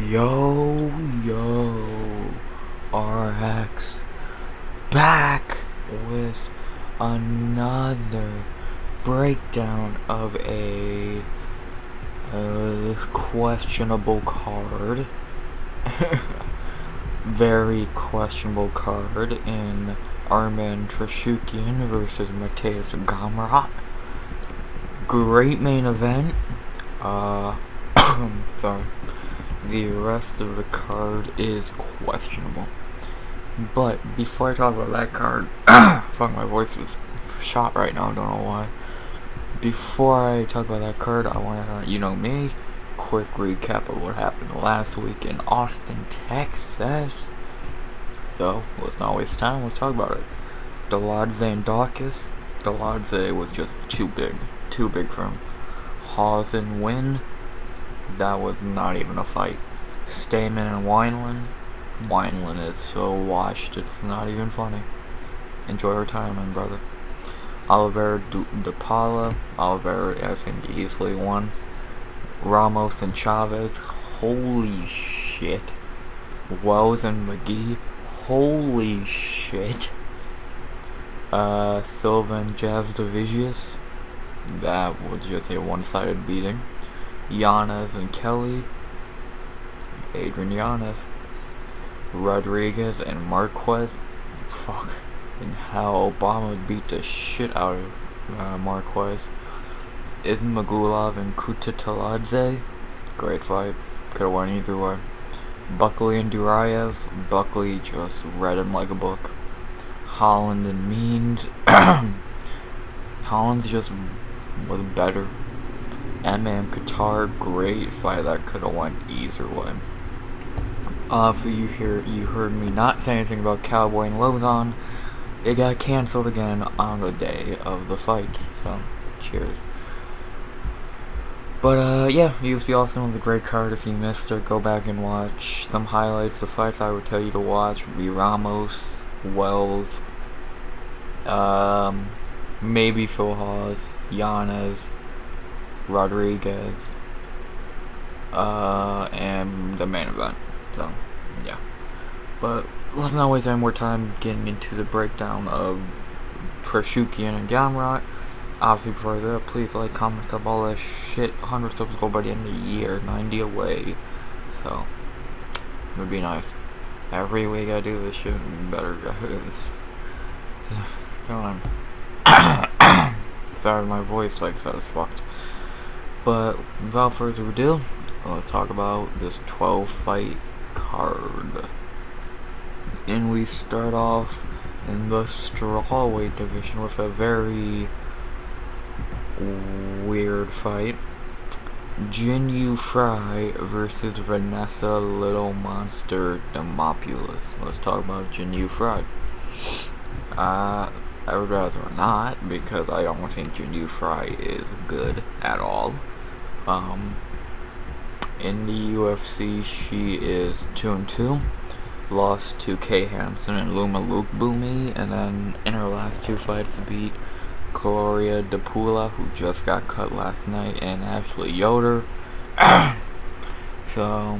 Yo, RX back with another breakdown of a questionable card. Very questionable card in Arman Trashukian versus Mateus Gamrot. Great main event. Sorry. The rest of the card is questionable. But before I talk about that card, fuck, my voice is shot right now, I don't know why. Before I talk about that card, I want to, me, quick recap of what happened last week in Austin, Texas. So, let's not waste time, let's talk about it. Deladze and Dawkins. Deladze was just too big for him. Hawes win. That was not even a fight. Stamen and Wineland. Wineland is so washed, it's not even funny. Enjoy retirement, brother. Oliveira DePaula. Oliveira, I think, easily won. Ramos and Chavez. Holy shit. Wells and McGee. Holy shit. Silva and Javdovicius. That was just a one-sided beating. Yanez and Kelly. Adrian Yanez. Rodriguez and Marquez. Fuck. And how Obama beat the shit out of Marquez. Ismagulov and Kutateladze. Great fight. Could've won either way. Buckley and Duraev. Buckley just read him like a book. Holland and Means. Holland's just was better. Emma and Qatar, great fight that could have went either way. You heard me not say anything about Cowboy and Lozon. It got cancelled again on the day of the fight, so cheers. But yeah, UFC Austin was a great card. If you missed it, go back and watch some highlights. The fights I would tell you to watch would be Ramos, Wells, maybe Phil Hawes, Yanez, Rodriguez, and the main event. So, yeah. But let's not waste any more time getting into the breakdown of Trashukian and Gamrot. Obviously, before that, please like, comment, sub, all that shit. 100 subs go by the end of the year, 90 away. So, it would be nice. Every week I do this shit, better guys. Come on. Sorry, my voice, like I said, is fucked. But without further ado, let's talk about this 12-fight card. And we start off in the strawweight division with a very weird fight. Genu Fry versus Vanessa Little Monster the Mopulus. Let's talk about Genu Fry. I would rather not, because I don't think Genu Fry is good at all. In the UFC, she is 2-2. Lost to Kay Hansen and Luma Luke Boomy, and then in her last two fights beat Gloria DePula, who just got cut last night, and Ashley Yoder. So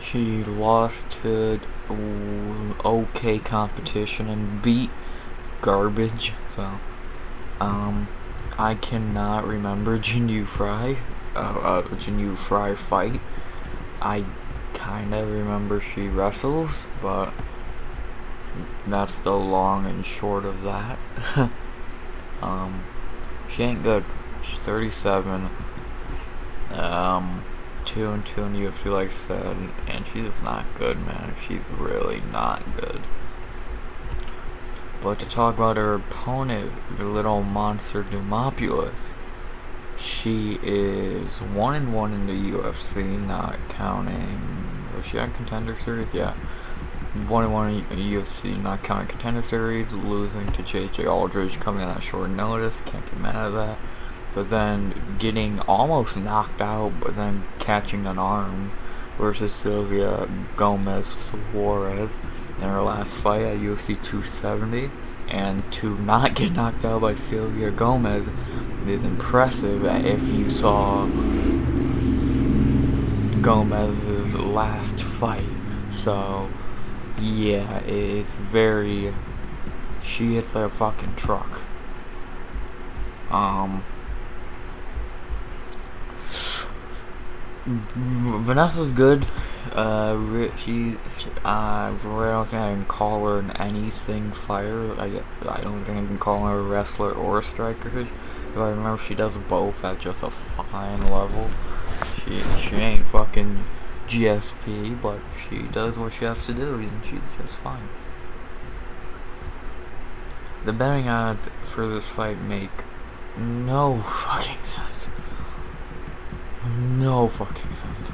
she lost to okay competition and beat garbage. So I cannot remember Genu Fry fight. I kinda remember she wrestles, but that's the long and short of that. She ain't good. She's 37. 2-2 in UFC, like I said, and she's not good, man. She's really not good. But to talk about her opponent, the Little Monster Dumopulus, she is 1-1 in the UFC, not counting. Was she on Contender Series? Yeah. 1-1 in UFC, not counting Contender Series, losing to JJ Aldridge, coming in at short notice. Can't get mad at that. But then getting almost knocked out, but then catching an arm versus Sylvia Gomez Suarez in her last fight at UFC 270. And to not get knocked out by Sylvia Gomez is impressive if you saw Gomez's last fight. So, yeah, it's very... She hits like a fucking truck. Vanessa's good. I don't think I can call her an anything fighter. I don't think I can call her a wrestler or a striker. If I remember, she does both at just a fine level. She ain't fucking GSP, but she does what she has to do, and she's just fine. The betting odds for this fight make no fucking sense. No fucking sense.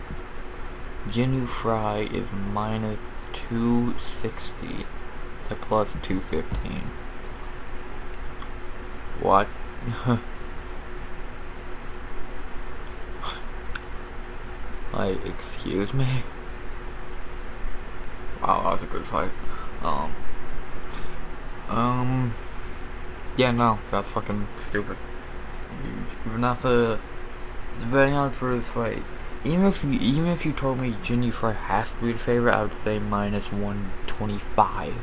Genu Fry is minus 260 to plus 215. What? Like, excuse me? Wow, that was a good fight. Yeah, no, that's fucking stupid. Vanessa, the betting odds for this fight, even if you told me Genu Fry has to be the favorite, I would say minus 125.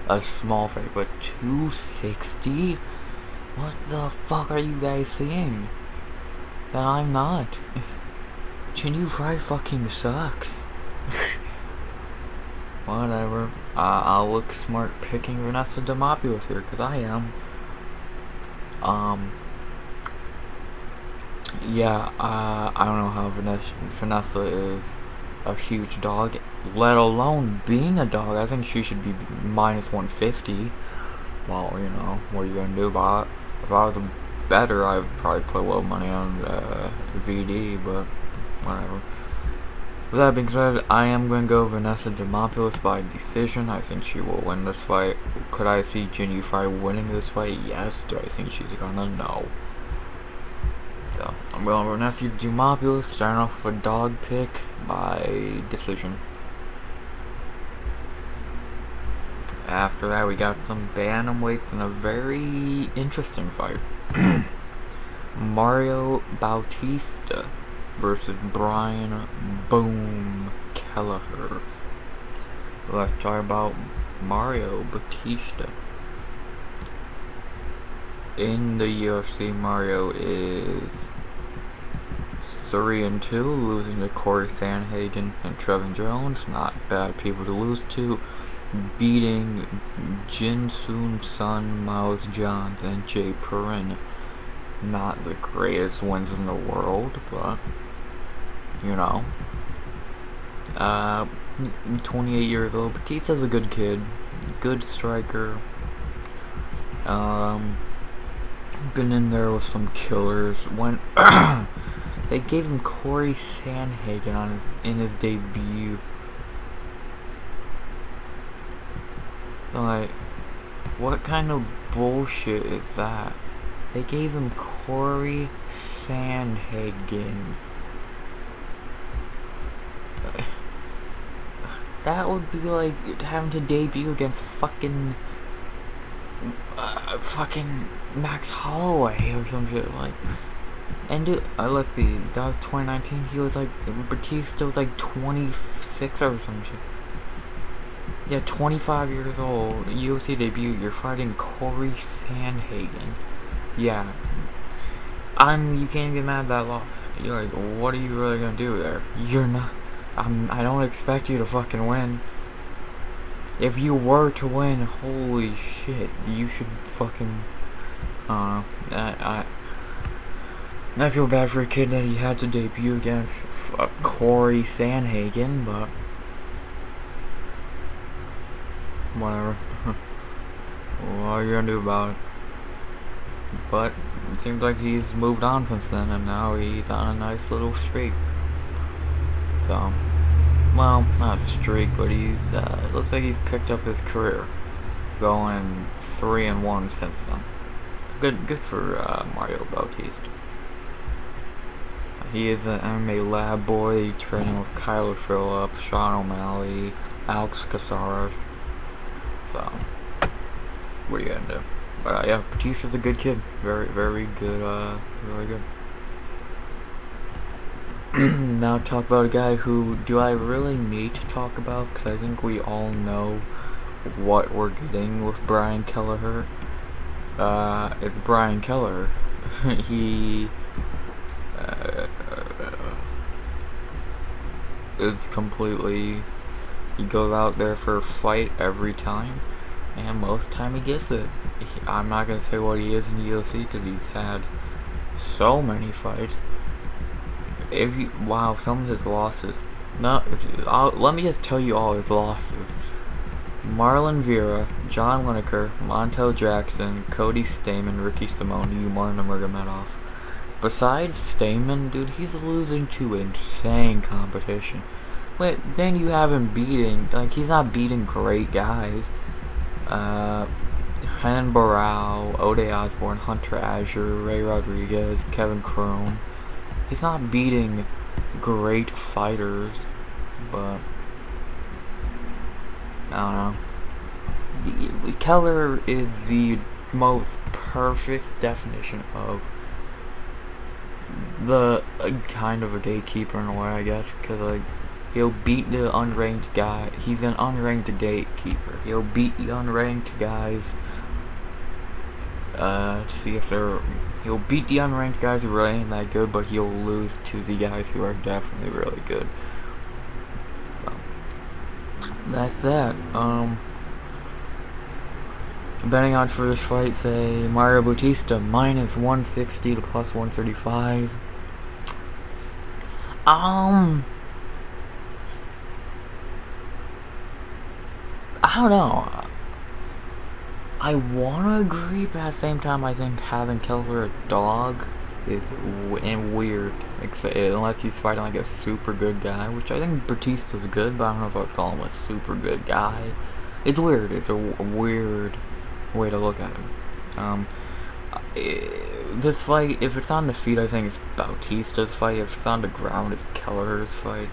A small favorite, but 260? What the fuck are you guys seeing? That I'm not. Genu Fry fucking sucks. Whatever. I'll look smart picking Vanessa de Mopulus here, because I am. Yeah, I don't know how Vanessa is a huge dog, let alone being a dog. I think she should be minus 150. Well, you know, what are you gonna do about it? If I was a better, I'd probably put a little money on VD, but whatever. With that being said, I am going to go Vanessa de Mopulus by decision. I think she will win this fight. Could I see Genu Fry winning this fight? Yes. Do I think she's gonna? No. So, I'm going Vanessa de Mopulus, starting off with a dog pick by decision. After that, we got some bantamweights and a very interesting fight. Mario Bautista versus Brian Boom Kelleher. Let's talk about Mario Bautista. In the UFC, Mario is 3-2, losing to Corey Sandhagen and Trevin Jones. Not bad people to lose to. Beating Jin Soon Sun, Miles Johns, and Jay Perrin. Not the greatest wins in the world, but you know. 28 years old. Batista's a good kid, good striker. Been in there with some killers. When they gave him Corey Sandhagen in his debut. Like, what kind of bullshit is that? They gave him Corey Sandhagen. That would be like having to debut against fucking Max Holloway or some shit. Like, and dude, let's see, that was 2019. He was like, Batista was like 26 or some shit. Yeah, 25 years old, UFC debut, you're fighting Corey Sandhagen. Yeah. You can't get mad at that loss. You're like, what are you really gonna do there? You're not, I don't expect you to fucking win. If you were to win, holy shit, you should fucking, I feel bad for a kid that he had to debut against Corey Sandhagen, but whatever. What are you gonna do about it? But it seems like he's moved on since then, and now he's on a nice little streak. So, well, not streak, but he's it looks like he's picked up his career, going 3-1 since then. Good for Mario Bautista. He is an MMA lab boy, training with Kyler Phillips, Sean O'Malley, Alex Casares. So, what are you gonna do? But yeah, Batista's a good kid. Very, very good, really good. Now talk about a guy who, do I really need to talk about? Because I think we all know what we're getting with Brian Kelleher. It's Brian Keller. He is completely, he goes out there for a fight every time, and most time he gets it. I'm not gonna say what he is in the UFC because he's had so many fights. Wow, some of his losses. No, let me just tell you all his losses. Marlon Vera, John Lineker, Montel Jackson, Cody Stamen, Ricky Simone, Umar Numeroff. Besides Stamen, dude, he's losing to insane competition. But then you have him beating, like, he's not beating great guys. Henan Barao, Ode Osborne, Hunter Azure, Ray Rodriguez, Kevin Crone. He's not beating great fighters, but I don't know. Keller is the most perfect definition of the kind of a gatekeeper in a way, I guess, because like he'll beat the unranked guy. He's an unranked gatekeeper. He'll beat the unranked guys to see if they're. He'll beat the unranked guys who really ain't that good, but he'll lose to the guys who are definitely really good. So, that's that. Betting odds for this fight say Mario Bautista minus 160 to plus 135. I don't know. I wanna agree, but at the same time, I think having Kelleher a dog is weird. Unless he's fighting like a super good guy, which I think Bautista's good, but I don't know if I'd call him a super good guy. It's weird. It's a weird way to look at it. This fight, if it's on the feet, I think it's Bautista's fight. If it's on the ground, it's Kelleher's fight.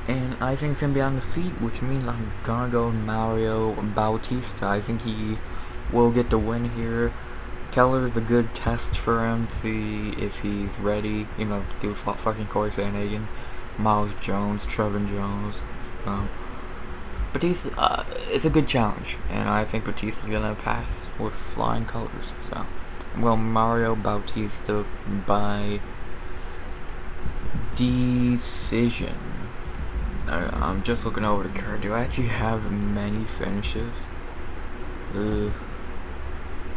And I think it's gonna be on the feet, which means I'm gonna go Mario Bautista. I think he will get the win here. Keller's a good test for him, see if he's ready. You know, dude fought fucking Corey Sandhagen, Miles Jones, Trevin Jones. Bautista, it's a good challenge, and I think Bautista's gonna pass with flying colors. So, well, Mario Bautista by decision. I'm just looking over the card. Do I actually have many finishes?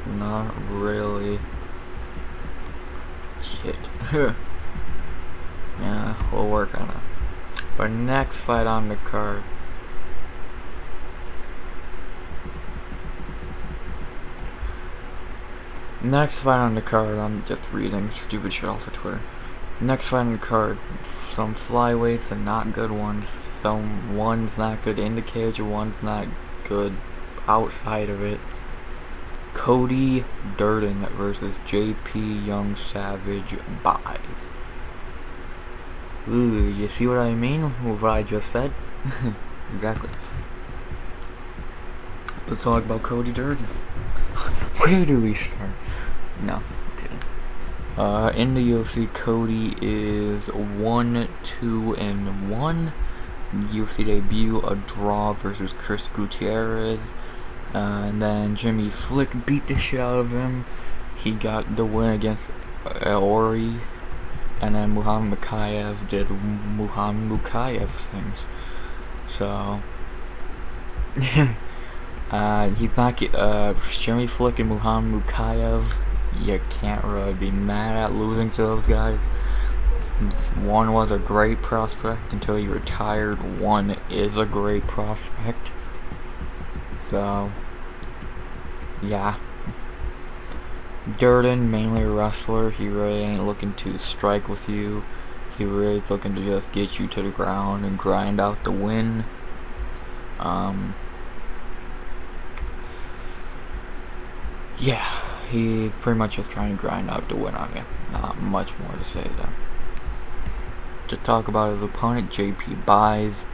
Not really. Shit. Yeah, we'll work on it. But next fight on the card. Next fight on the card, I'm just reading stupid shit off of Twitter. Next fight on the card, some flyweights and not good ones. Some one's not good in the cage, one's not good outside of it. Cody Durden versus JP Young Savage buys. Ooh, you see what I mean with what I just said? Exactly. Let's talk about Cody Durden. Where do we start? No, I'm kidding. In the UFC, Cody is 1-2-1. UFC debut, a draw versus Chris Gutierrez. And then Jimmy Flick beat the shit out of him. He got the win against Ori. And then Muhammad Mukayev did Muhammad Mukayev things. So, he's not Jimmy Flick and Muhammad Mukayev. You can't really be mad at losing to those guys. One was a great prospect until he retired. One is a great prospect. So, yeah. Durden, mainly a wrestler. He really ain't looking to strike with you. He really is looking to just get you to the ground and grind out the win. Yeah, he's pretty much just trying to grind out the win on you. Not much more to say there. To talk about his opponent, JP buys.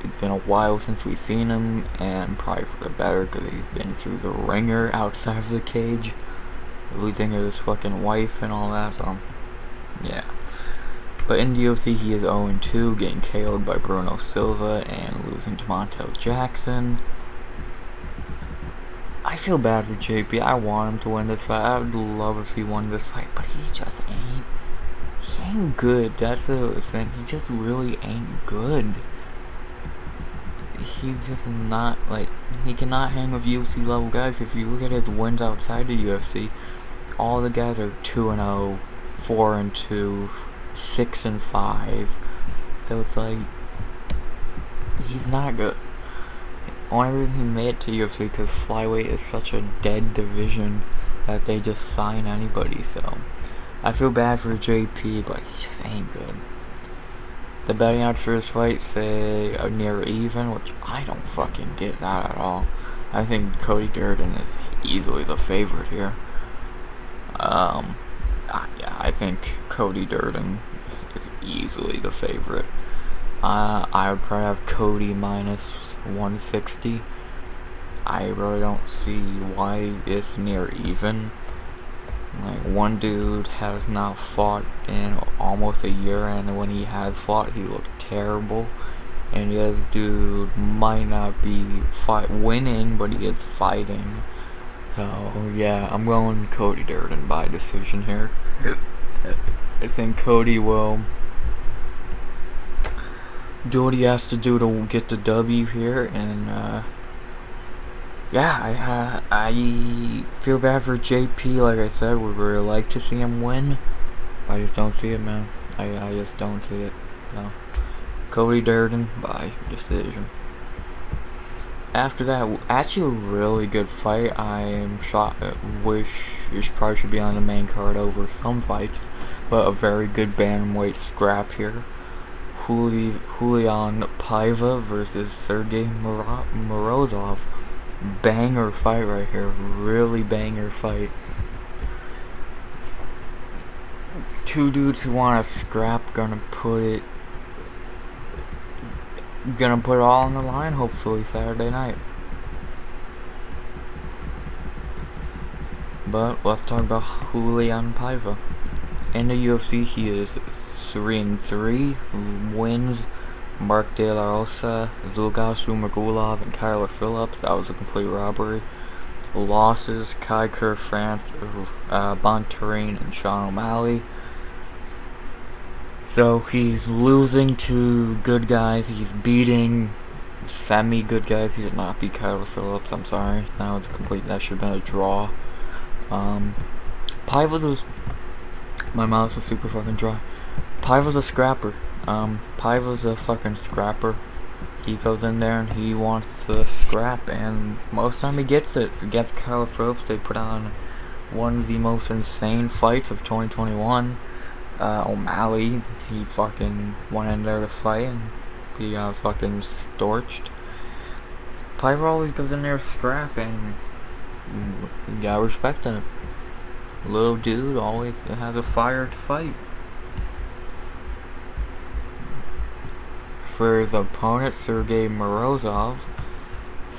It's been a while since we've seen him, and probably for the better, because he's been through the ringer outside of the cage, losing his fucking wife and all that. So Yeah. But in the UFC, he is 0-2, getting KO'd by Bruno Silva and losing to Montel Jackson. I feel bad for JP. I want him to win this fight. I would love if he won this fight, but he just ain't. He ain't good. That's the thing. He just really ain't good. He's just not, like, he cannot hang with UFC level guys. If you look at his wins outside the UFC, all the guys are 2-0, 4-2, 6-5. So it's like, he's not good. Only reason he made it to UFC because flyweight is such a dead division that they just sign anybody. So I feel bad for JP, but he just ain't good. The betting odds for this fight say near even, which I don't fucking get that at all. I think Cody Durden is easily the favorite here. Yeah, I think Cody Durden is easily the favorite. I would probably have Cody minus 160. I really don't see why it's near even. Like, one dude has not fought in almost a year, and when he has fought, he looked terrible. And the other dude might not be winning, but he is fighting. So yeah, I'm going Cody Durden by decision here. I think Cody will do what he has to do to get the W here, and yeah, I feel bad for JP. Like I said, would really like to see him win. I just don't see it, man. I just don't see it. No. Cody Durden by decision. After that, actually a really good fight. I am shocked. Wish it probably should be on the main card over some fights, but a very good bantamweight scrap here. Julian Piva versus Sergey Morozov. Banger fight right here. Really banger fight. Two dudes who want to scrap, gonna put it all on the line, hopefully Saturday night. But let's talk about Julian Piva. In the UFC, he is 3-3, wins Mark De La Rosa, Zulgas Umagulov, and Kyler Phillips. That was a complete robbery. Losses: Kai Kerr France, Bontarine, and Sean O'Malley. So he's losing to good guys. He's beating semi-good guys. He did not beat Kyler Phillips. I'm sorry. That should have been a draw. Piva's my mouth was super fucking dry. Piva's a scrapper. Piva's a fucking scrapper. He goes in there and he wants to scrap, and most of the time he gets it. Against Kyler Phillips, they put on one of the most insane fights of 2021. O'Malley, he fucking went in there to fight and he got fucking storched. Piva always goes in there to scrap, and you gotta respect that. Little dude always has a fire to fight. For his opponent, Sergey Morozov,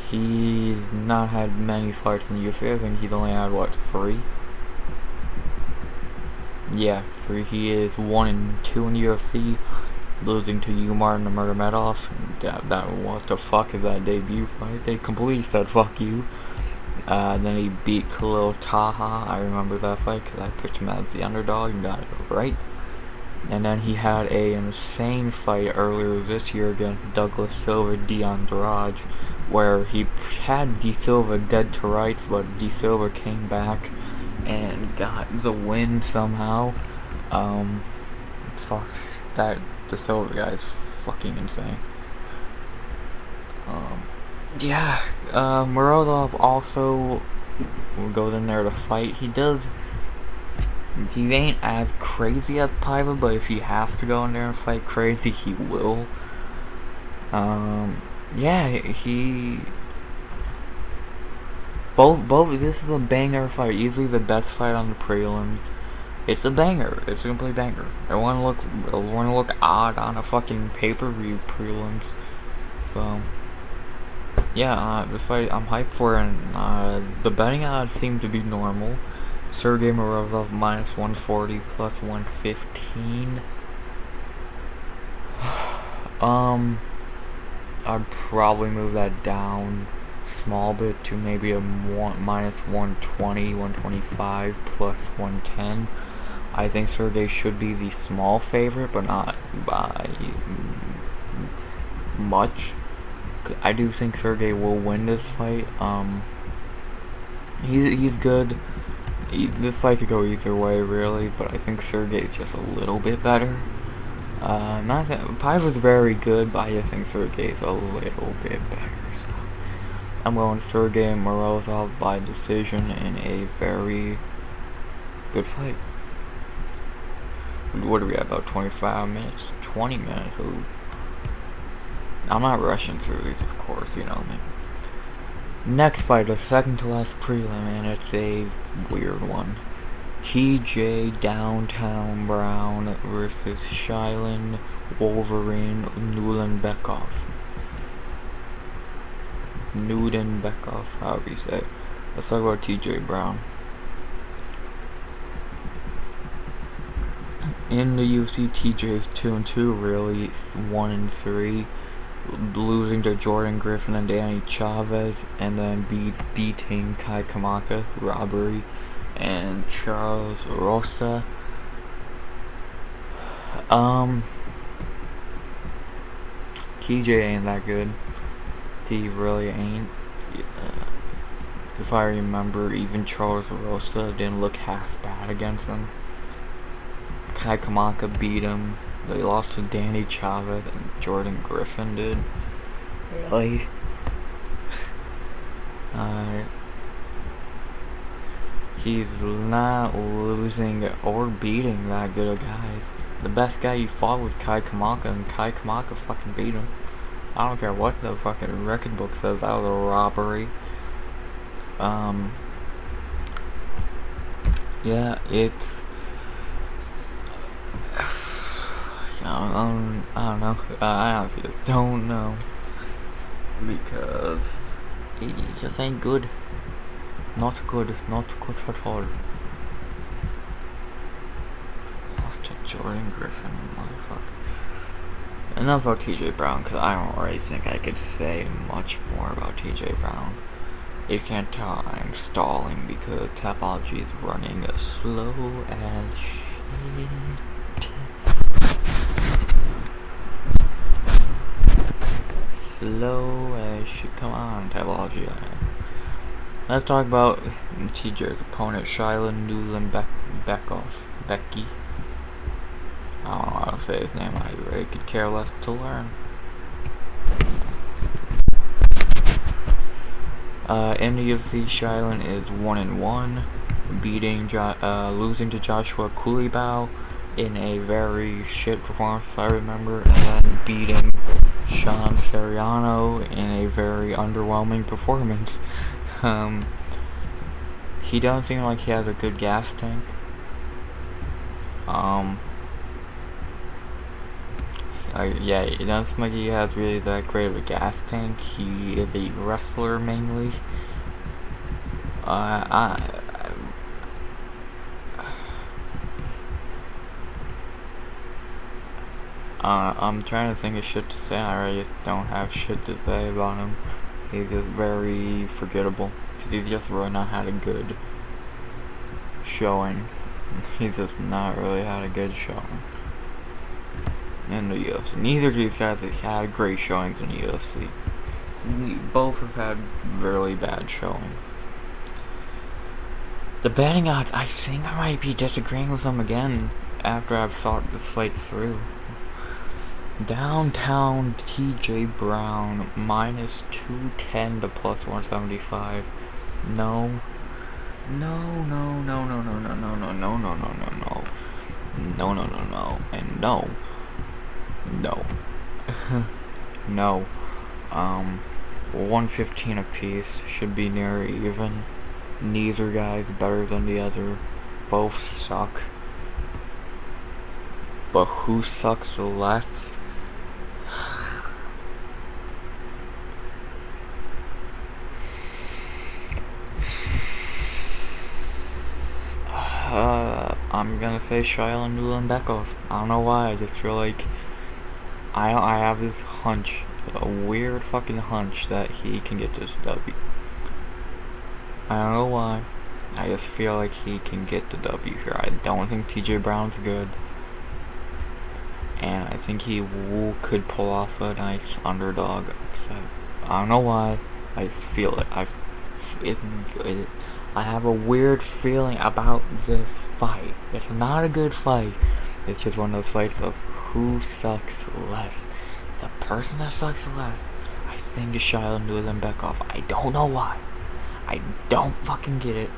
he's not had many fights in the UFC. I think he's only had, what, 3? Yeah, 3. He is 1-2 in the UFC, losing to Umar and Numeroff. What the fuck is that debut fight? They completely said fuck you. Then he beat Khalil Taha. I remember that fight because I picked him as the underdog and got it right. And then he had a insane fight earlier this year against Douglas Silva de Andrade, where he had De Silva dead to rights, but De Silva came back and got the win somehow. Fuck, that De Silva guy is fucking insane. Yeah, Morozov also goes in there to fight. He ain't as crazy as Piva, but if he has to go in there and fight crazy, he will. Yeah, both, this is a banger fight, easily the best fight on the prelims. It's a banger, it's a complete banger. I wanna look odd on a fucking pay-per-view prelims. So yeah, this fight I'm hyped for, and the betting odds seem to be normal. Sergey Morozov minus 140 plus 115. I'd probably move that down small bit to maybe a minus 120, 125 plus 110. I think Sergey should be the small favorite, but not by much. I do think Sergey will win this fight. He's good. This fight could go either way, really, but I think Sergey's just a little bit better. Not that Piva's very good, but I just think Sergey's a little bit better. So I'm going Sergey Morozov by decision in a very good fight. What are we at? About 25 minutes? 20 minutes? Ooh. I'm not rushing through these, of course, you know me. Next fight, the second to last prelim, and it's a weird one. TJ Downtown Brown versus Shyland Wolverine Beckhoff. Beckhoff, however you say it. Let's talk about TJ Brown. In the UFC, TJ's 2-2, really 1-3. Losing to Jordan Griffin and Danny Chavez, and then beating Kai Kamaka, robbery, and Charles Rosa. TJ ain't that good. He really ain't. If I remember, even Charles Rosa didn't look half bad against him. Kai Kamaka beat him. They lost to Danny Chavez and Jordan Griffin, dude. Really? He's not losing or beating that good of guys. The best guy you fought was Kai Kamaka, and Kai Kamaka fucking beat him. I don't care what the fucking record book says, that was a robbery. Yeah, it's... I don't know. I honestly just don't know. Because he just ain't good. Not good at all. Lost to Jordan Griffin, motherfucker. Enough about TJ Brown, because I don't really think I could say much more about TJ Brown. You can't tell I'm stalling because Tapology is running as slow as shit. Slow as shit. Come on, Tapology. Let's talk about TJ's opponent, Shyland Beckhoff. Becky. I don't know how to say his name. I really could care less to learn. In the UFC, Shyland is 1-1, losing to Joshua Kulibau in a very shit performance, if I remember, and then beating Sean Seriano in a very underwhelming performance. He doesn't seem like he has a good gas tank. Yeah, it doesn't seem like he has really that great of a gas tank. He is a wrestler mainly. I'm trying to think of shit to say. I really just don't have shit to say about him. He's just very forgettable. He's just really not had a good showing. He's just not really had a good showing in the UFC. Neither of these guys have had great showings in the UFC. Both have had really bad showings. The betting odds, I think I might be disagreeing with them again after I've thought this fight through. Downtown TJ Brown minus 210 to plus 175. No, and no. 115 apiece, should be near even. Neither guy's better than the other. Both suck. But who sucks less? I'm gonna say Shyland and Beckhoff. I don't know why. I just feel like I have this hunch, a weird fucking hunch that he can get this W. I don't know why. I just feel like he can get the W here. I don't think TJ Brown's good, and I think he could pull off a nice underdog upset. I don't know why. I feel it. I have a weird feeling about this fight. It's not a good fight. It's just one of those fights of who sucks less. The person that sucks less, I think, is Shyland and Beckhoff. I don't know why. I don't fucking get it.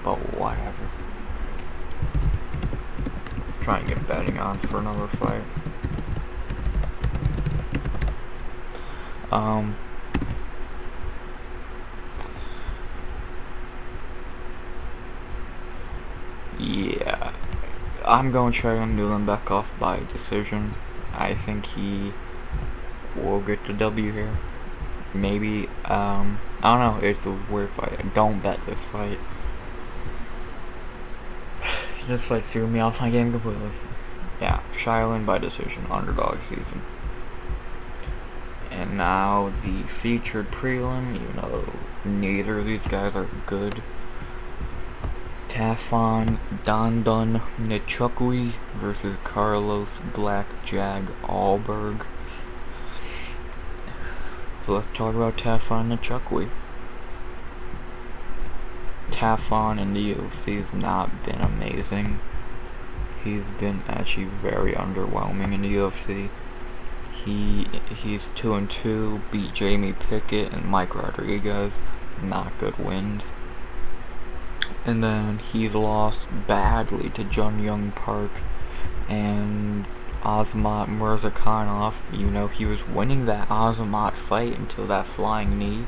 But whatever. Try and get betting on for another fight. Yeah, I'm going Shyland Beckhoff by decision. I think he will get the W here. Maybe, I don't know, it's a weird fight. I don't bet this fight. This fight threw me off my game completely. Yeah, Shyland by decision, underdog season. And now the featured prelim, even though neither of these guys are good. Taffon Nicholi versus Carlos Black Jag Allberg. So let's talk about Taffon Nicholi. Taffon in the UFC has not been amazing. He's been actually very underwhelming in the UFC. He's 2-2, beat Jamie Pickett and Mike Rodriguez, not good wins. And then he's lost badly to Jun Young Park and Azamat Murzakanov. You know, he was winning that Azamat fight until that flying knee.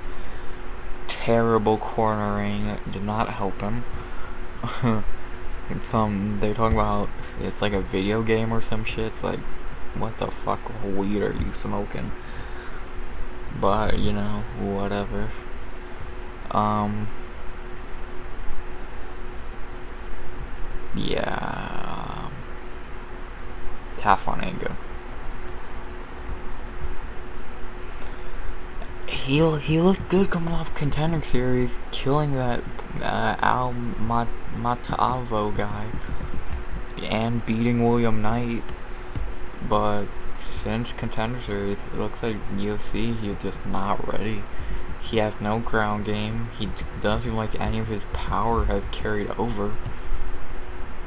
Terrible cornering, did not help him. They're talking about it's like a video game or some shit. It's like, what the fuck weed are you smoking? But, you know, whatever. Yeah. Taffon ain't good. He looked good coming off Contender Series, killing that Al Matavo guy and beating William Knight. But since Contender Series, it looks like UFC, he's just not ready. He has no ground game. He doesn't seem like any of his power has carried over.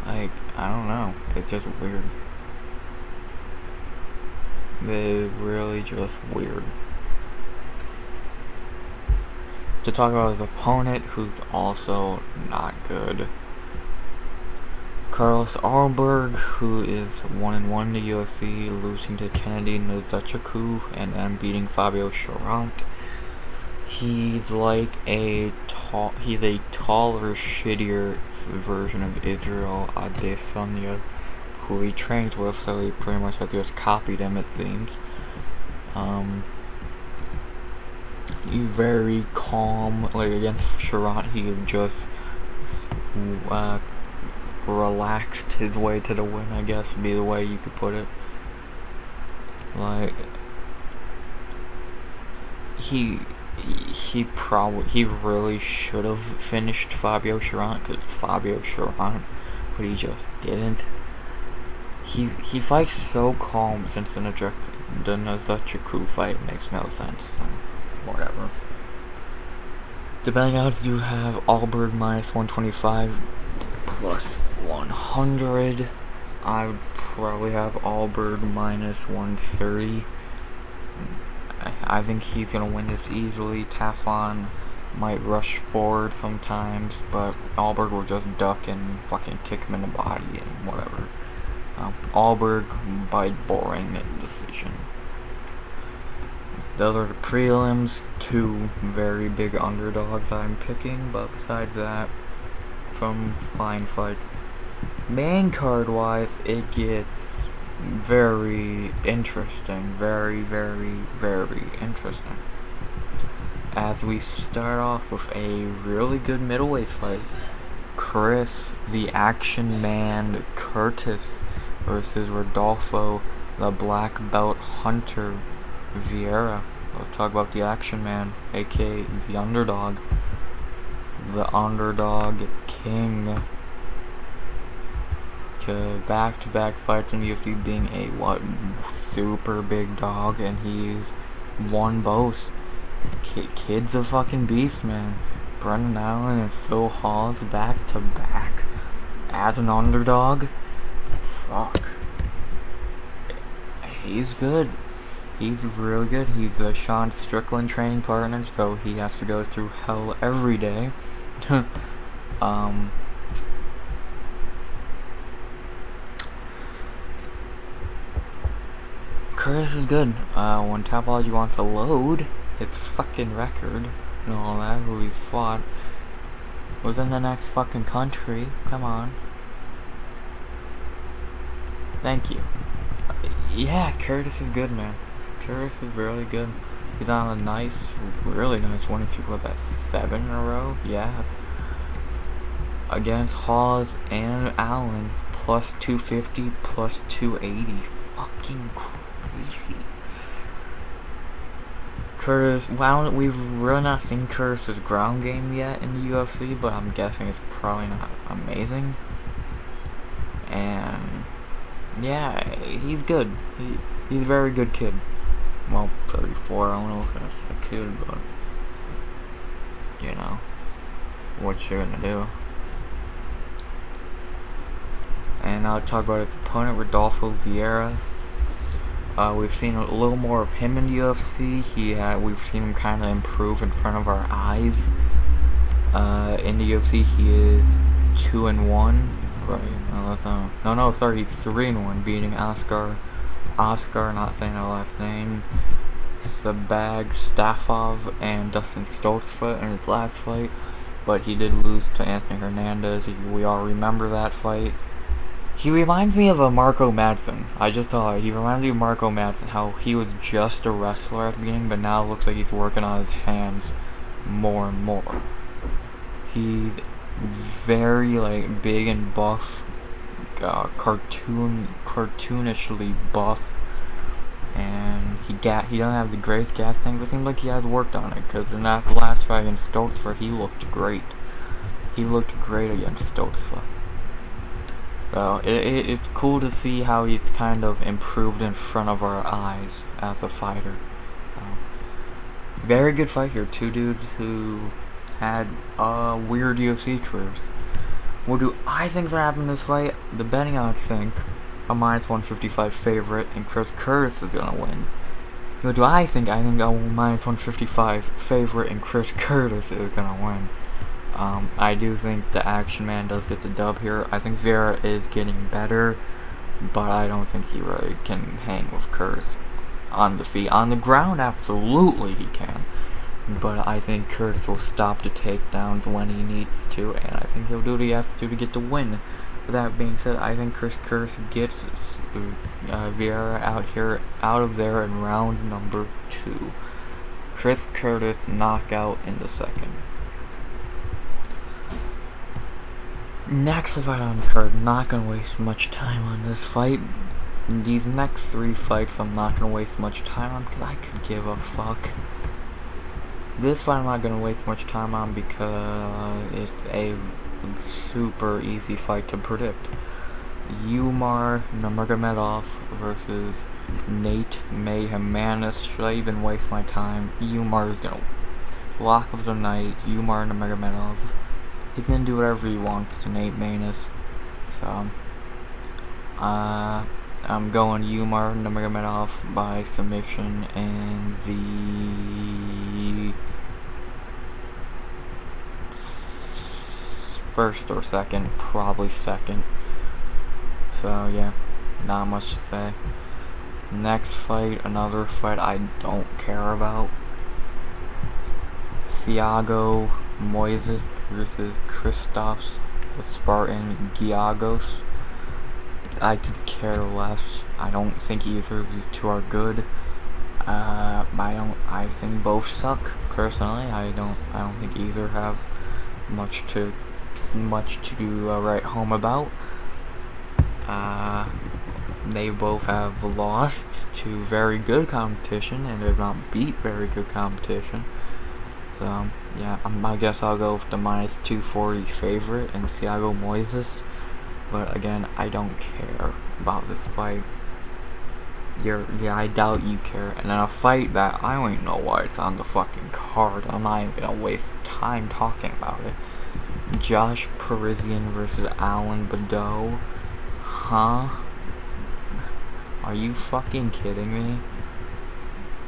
Like, I don't know. It's just weird. It's really just weird. To talk about his opponent, who's also not good. Carlos Arlberg, who is 1-1 in the UFC, losing to Kennedy Nzechukwu and then beating Fabio Cherant. He's like he's a taller, shittier version of Israel Adesanya, who he trains with, so he pretty much has just copied him, it seems. He's very calm, like against Cherant, he just relaxed his way to the win, I guess would be the way you could put it. Like, he really should have finished Fabio Cherant, because Fabio Cherant, but he just didn't. He fights so calm since the Nzechukwu fight. Makes no sense. So, whatever. The betting odds do have Allberg minus 125 plus 100. I would probably have Allberg minus 130. I think he's gonna win this easily. Taffon might rush forward sometimes, but Allberg will just duck and fucking kick him in the body and whatever. Allberg by boring decision. Those are the prelims. Two very big underdogs I'm picking, but besides that, from fine fights. Main card wise, it gets very interesting. Very, very, very interesting. As we start off with a really good middleweight fight. Chris, the Action Man Curtis versus Rodolfo, the Black Belt Hunter Vieira. Let's talk about the Action Man, aka the Underdog. The Underdog King. To back-to-back fights in UFC, being a super big dog, and he's won both. Kid's a fucking beast, man. Brendan Allen and Phil Hawes back-to-back as an underdog. Fuck. He's good. He's really good. He's a Sean Strickland training partner, so he has to go through hell every day. Curtis is good. When Tapology wants to load his fucking record and all that, who he's fought within the next fucking country, come on. Thank you. Yeah, Curtis is good, man. Curtis is really good. He's on a nice, really nice winning streak. What, that 7 in a row? Yeah. Against Hawes and Allen, plus 250, plus 280. Fucking crazy. Curtis, well, we've really not seen Curtis's ground game yet in the UFC, but I'm guessing it's probably not amazing. And yeah, he's good. He's a very good kid. Well, 34, I don't know if that's a kid, but you know, what you're gonna do. And I'll talk about his opponent, Rodolfo Vieira. We've seen a little more of him in the UFC. We've seen him kind of improve in front of our eyes. In the UFC, he is 2-1. Right? No, that's not. No, sorry, he's 3-1, beating Oscar, not saying our last name, Sabag Staffov and Dustin Stoltzfus in his last fight. But he did lose to Anthony Hernandez. We all remember that fight. He reminds me of a Marco Madsen. I just saw it. He reminds me of Marco Madsen, how he was just a wrestler at the beginning, but now it looks like he's working on his hands more and more. He's very, like, big and buff, cartoonishly buff, and he doesn't have the greatest gas tank, but it seems like he has worked on it, because in that last fight against Stoltzfus, he looked great. He looked great against Stoltzfus. So, it's cool to see how he's kind of improved in front of our eyes as a fighter. Very good fight here. Two dudes who had weird UFC careers. What do I think that happened in this fight? The betting odds think a -155 favorite and Chris Curtis is gonna win. What do I think? I think a -155 favorite and Chris Curtis is gonna win. I do think the Action Man does get the dub here. I think Vieira is getting better, but I don't think he really can hang with Curtis on the feet. On the ground, absolutely he can. But I think Curtis will stop the takedowns when he needs to, and I think he'll do what he has to do to get the win. With that being said, I think Chris Curtis gets Vieira out of there in round number 2. Chris Curtis knockout in the second. Next fight on the card, not gonna waste much time on this fight. These next 3 fights I'm not gonna waste much time on because I could give a fuck. This fight I'm not gonna waste much time on because it's a super easy fight to predict. Umar Numeroff versus Nate Mayhemannis. Should I even waste my time? Umar's gonna block of the night. Umar Numeroff. He's gonna do whatever he wants to Nate Mayhemannis. So I'm going Umar Numeroff by submission in the first or second, probably second. So yeah, not much to say. Next fight, another fight I don't care about. Thiago Moises versus Christophs, the Spartan Giagos. I could care less. I don't think either of these two are good. I think both suck. Personally, I don't think either have much to much to write home about. They both have lost to very good competition and have not beat very good competition. So, yeah, I guess I'll go with the minus 240 favorite and Thiago Moises. But again, I don't care about this fight. Yeah, I doubt you care. And then a fight that I don't even know why it's on the fucking card. I'm not even gonna waste time talking about it. Josh Parisian versus Alan Badeau. Huh? Are you fucking kidding me?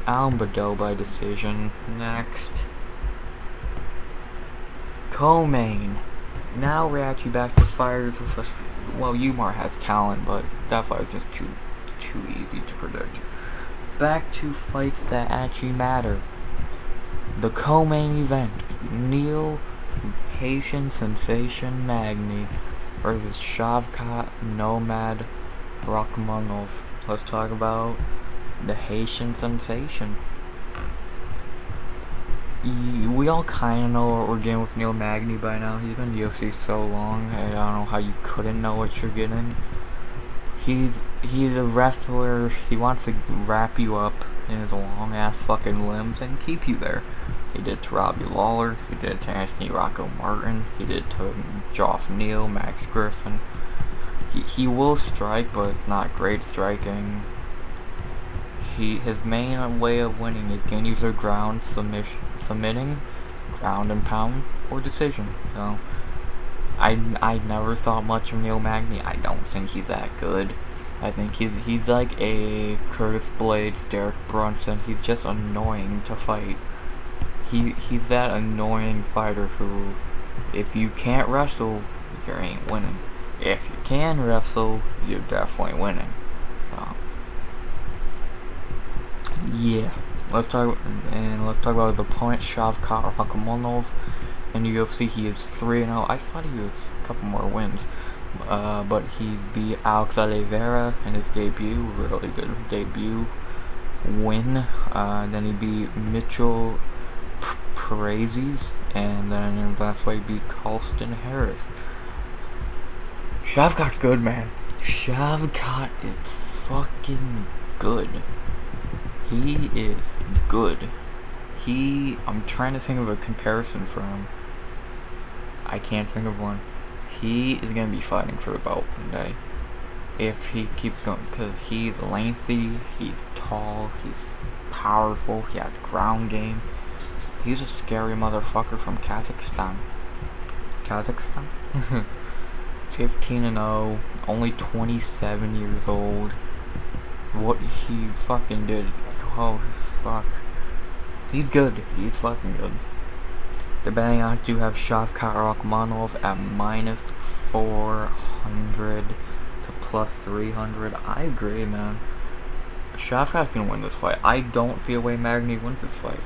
Alan Badeau by decision. Next. Co-main. Now we're actually back to fighters with a... Well, Umar has talent, but that fight is just too easy to predict. Back to fights that actually matter. The co-main event. Neil Haitian Sensation Magny versus Shavkat Nomad Rachmanov. Let's talk about the Haitian Sensation. We all kind of know what we're getting with Neil Magny by now. He's been in the UFC so long. I don't know how you couldn't know what you're getting. He's a wrestler. He wants to wrap you up in his long ass fucking limbs and keep you there. He did to Robbie Lawler. He did it to Anthony Rocco Martin. He did it to Geoff Neal, Max Griffin. He will strike, but it's not great striking. His main way of winning is getting either ground submitting, ground and pound, or decision. So I never thought much of Neil Magny. I don't think he's that good. I think he's like a Curtis Blades, Derek Brunson. He's just annoying to fight. He's that annoying fighter who, if you can't wrestle, you ain't winning. If you can wrestle, you're definitely winning. So yeah, let's talk about the opponent, Shavkat Rakhmonov. In the UFC, he is 3-0. I thought he was a couple more wins, but he beat Alex Oliveira in his debut. Really good debut win. Then he beat Mitchell Paredes, and then in the last fight, beat Colston Harris. Shavkat's good, man. Shavkat is fucking good. He is good. I'm trying to think of a comparison for him. I can't think of one. He is going to be fighting for the belt one day. If he keeps going, because he's lengthy, he's tall, he's powerful, he has ground game. He's a scary motherfucker from Kazakhstan. 15-0, only 27 years old. What he fucking did. Oh, fuck. He's good. He's fucking good. The betting odds do have Shavkat Rakhmonov at minus 400 to plus 300. I agree, man. Shavkat's gonna win this fight. I don't see a way Magny wins this fight.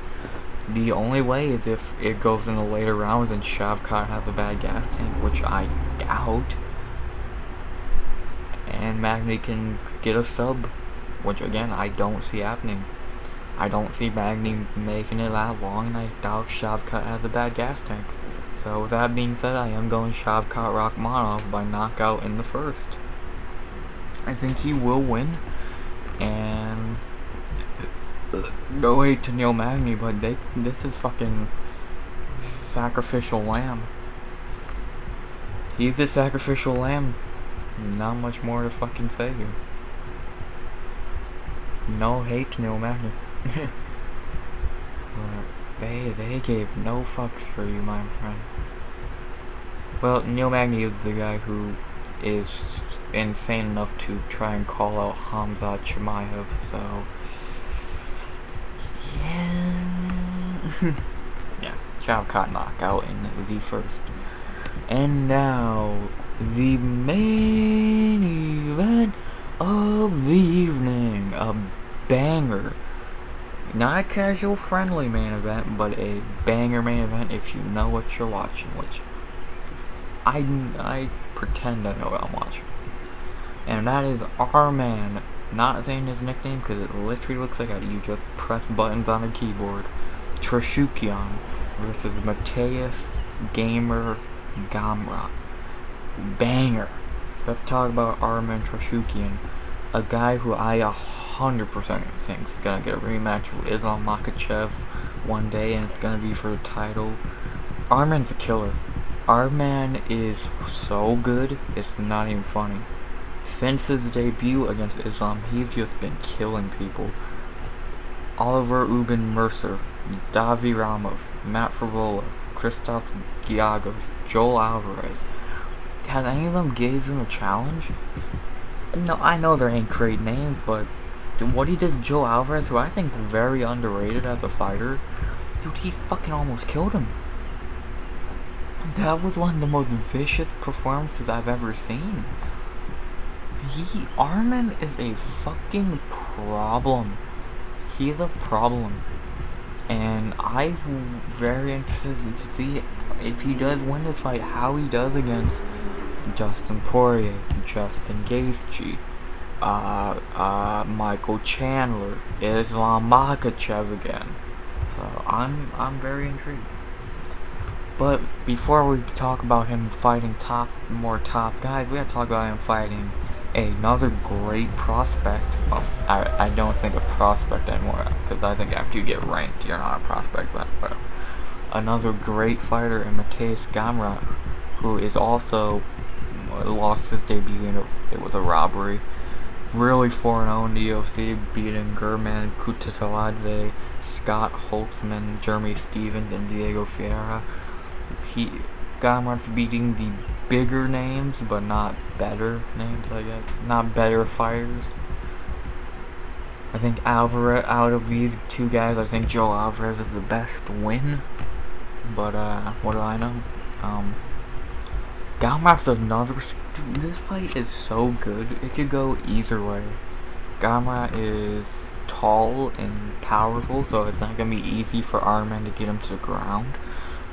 The only way is if it goes in the later rounds and Shavkat has a bad gas tank, which I doubt. And Magny can get a sub, which again, I don't see happening. I don't see Magny making it that long, and I doubt Shavkat has a bad gas tank. So with that being said, I am going Shavkat Rakhmonov by knockout in the first. I think he will win, and no hate to Neil Magny, but this is fucking sacrificial lamb. He's a sacrificial lamb. Not much more to fucking say here. No hate to Neil Magny. They gave no fucks for you, my friend. Well, Neil Magny is the guy who is insane enough to try and call out Hamza Chimaev, so yeah. Yeah, Shavkat knockout in the first. And now, the main event of the evening. A banger. Not a casual friendly main event, but a banger main event if you know what you're watching, which I pretend I know what I'm watching. And that is our man, not saying his nickname because it literally looks like you just press buttons on a keyboard, Trashukian versus Mateus Gamer Gamrot. Banger. Let's talk about Armen Troshukyan, a guy who I 100% think is gonna get a rematch with Islam Makhachev one day, and it's gonna be for the title. Armen's a killer. Arman is so good, it's not even funny. Since his debut against Islam, he's just been killing people. Oliver Ubin Mercer, Davi Ramos, Matt Favola, Christophs Giagos, Joel Alvarez. Has any of them gave him a challenge? No, I know there ain't great names, but what he did to Joel Alvarez, who I think is very underrated as a fighter, dude, he fucking almost killed him. That was one of the most vicious performances I've ever seen. Armen is a fucking problem. He's a problem. And I'm very interested to see if he does win this fight, how he does against Justin Poirier, Justin Gaethje, Michael Chandler, Islam Makhachev again. So I'm very intrigued. But before we talk about him fighting more top guys, we gotta talk about him fighting another great prospect. Well, I don't think a prospect anymore, because I think after you get ranked, you're not a prospect. But another great fighter in Mateusz Gamrot, who is also lost his debut. It was a robbery. Really 4-0 in the UFC, beating German Kutateladze, Scott Holtzman, Jeremy Stevens, and Diego Ferreira. Gamrot's beating the bigger names, but not better names, I guess. Not better fighters. I think Alvarez, out of these two guys, I think Joe Alvarez is the best win. But, what do I know? Gamrot's another... Dude, this fight is so good. It could go either way. Gamrot is tall and powerful, so it's not going to be easy for Armen to get him to the ground.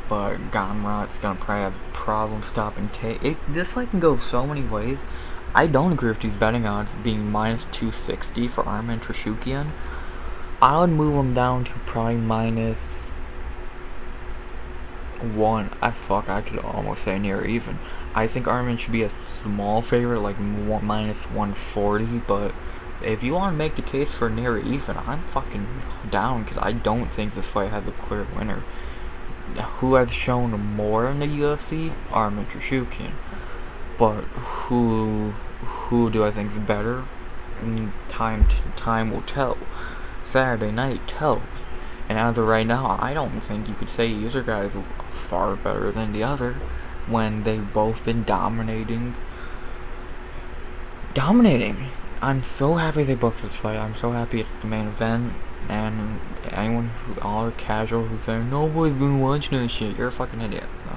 But Gamrot's gonna probably have a problem stopping this fight can go so many ways. I don't agree with these betting odds being minus 260 for Armen Troshukyan. I would move him down to probably minus 1. I could almost say near even. I think Armen should be a small favorite, like minus 140. But if you want to make the case for near even, I'm fucking down, because I don't think this fight has a clear winner. Who has shown more in the UFC? Armen Troshukyan. But who do I think is better? Time will tell. Saturday night tells. And as of right now, I don't think you could say either guy is far better than the other when they've both been dominating. I'm so happy they booked this fight. I'm so happy it's the main event. And anyone all casual who's saying nobody's been watching this shit, you're a fucking idiot. So,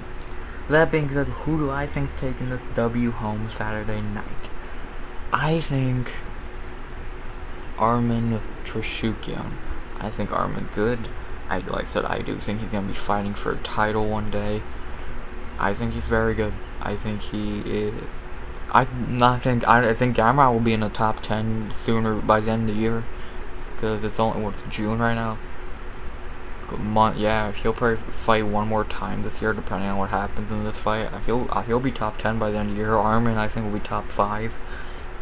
that being said, who do I think's taking this W home Saturday night? I think Armen Troshukyan. I think Armen's good. Like I said, I do think he's gonna be fighting for a title one day. I think he's very good. I think he is. I think Gamrot will be in the top 10 sooner by the end of the year. Because it's only, June right now? Yeah, he'll probably fight one more time this year, depending on what happens in this fight. He'll be top 10 by the end of the year. Armen, I think, will be top 5.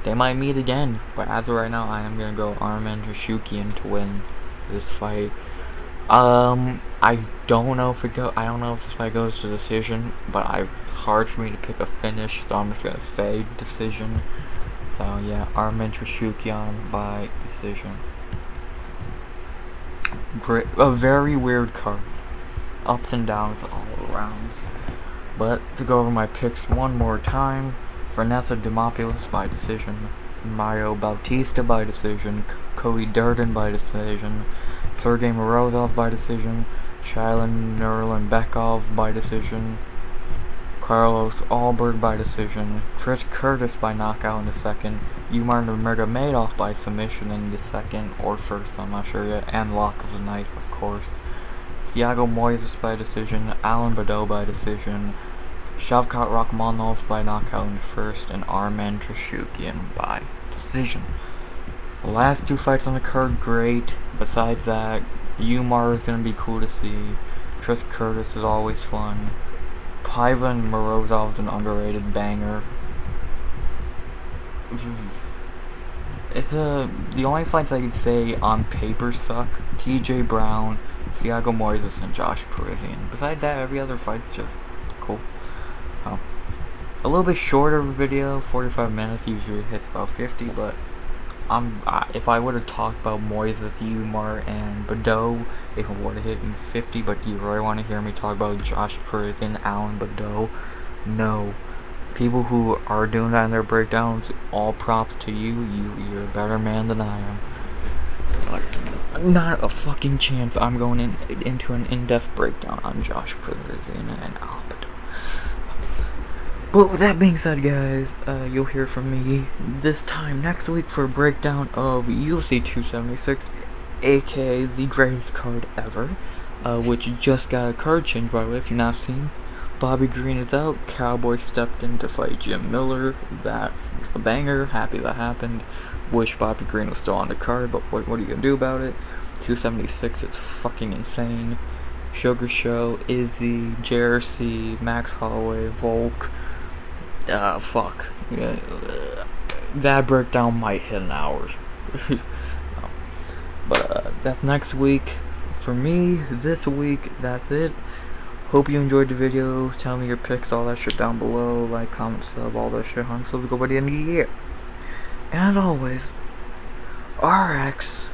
They might meet again, but as of right now, I am gonna go Armen Troshukyan to win this fight. I don't know if this fight goes to decision, but it's hard for me to pick a finish, so I'm just gonna say decision. So yeah, Armen Troshukyan by decision. A very weird card. Ups and downs all around. But to go over my picks one more time: Vanessa Mopulus by decision, Mario Bautista by decision, Cody Durden by decision, Sergey Morozov by decision, Shyland Beckhoff by decision, Carlos Allberg by decision, Chris Curtis by knockout in the second, Umar Nurmagomedov by submission in the second or first, I'm not sure yet, and lock of the night, of course. Thiago Moises by decision, Allberg by decision, Shavkat Rakhmonov by knockout in the first, and Armen Troshukyan by decision. The last two fights on the card, great. Besides that, Umar is going to be cool to see. Chris Curtis is always fun. Piva and Morozov's an underrated banger. The only fights I could say on paper suck: TJ Brown, Thiago Moises, and Josh Parisian. Besides that, every other fight's just cool. A little bit shorter of a video, 45 minutes, usually hits about 50, but if I would have talked about Moises, Umar, and Badeau, it would have hit in 50, but you really want to hear me talk about Josh Parisian, Alan Badeau? No. People who are doing that in their breakdowns, all props to you. You're a better man than I am. But not a fucking chance I'm going into an in-depth breakdown on Josh Parisian and Alan Badeau. But with that being said, guys, you'll hear from me this time next week for a breakdown of UFC 276, aka the greatest card ever, which just got a card change, by the way, if you've not seen. Bobby Green is out. Cowboy stepped in to fight Jim Miller. That's a banger. Happy that happened. Wish Bobby Green was still on the card, but what are you gonna do about it? 276, it's fucking insane. Sugar Show, Izzy, JRC, Max Holloway, Volk. Fuck. Yeah, that breakdown might hit an hour. But that's next week. For me, this week, that's it. Hope you enjoyed the video. Tell me your picks, all that shit down below. Like, comment, sub, all that shit. So we go by the end of the year. And as always, RX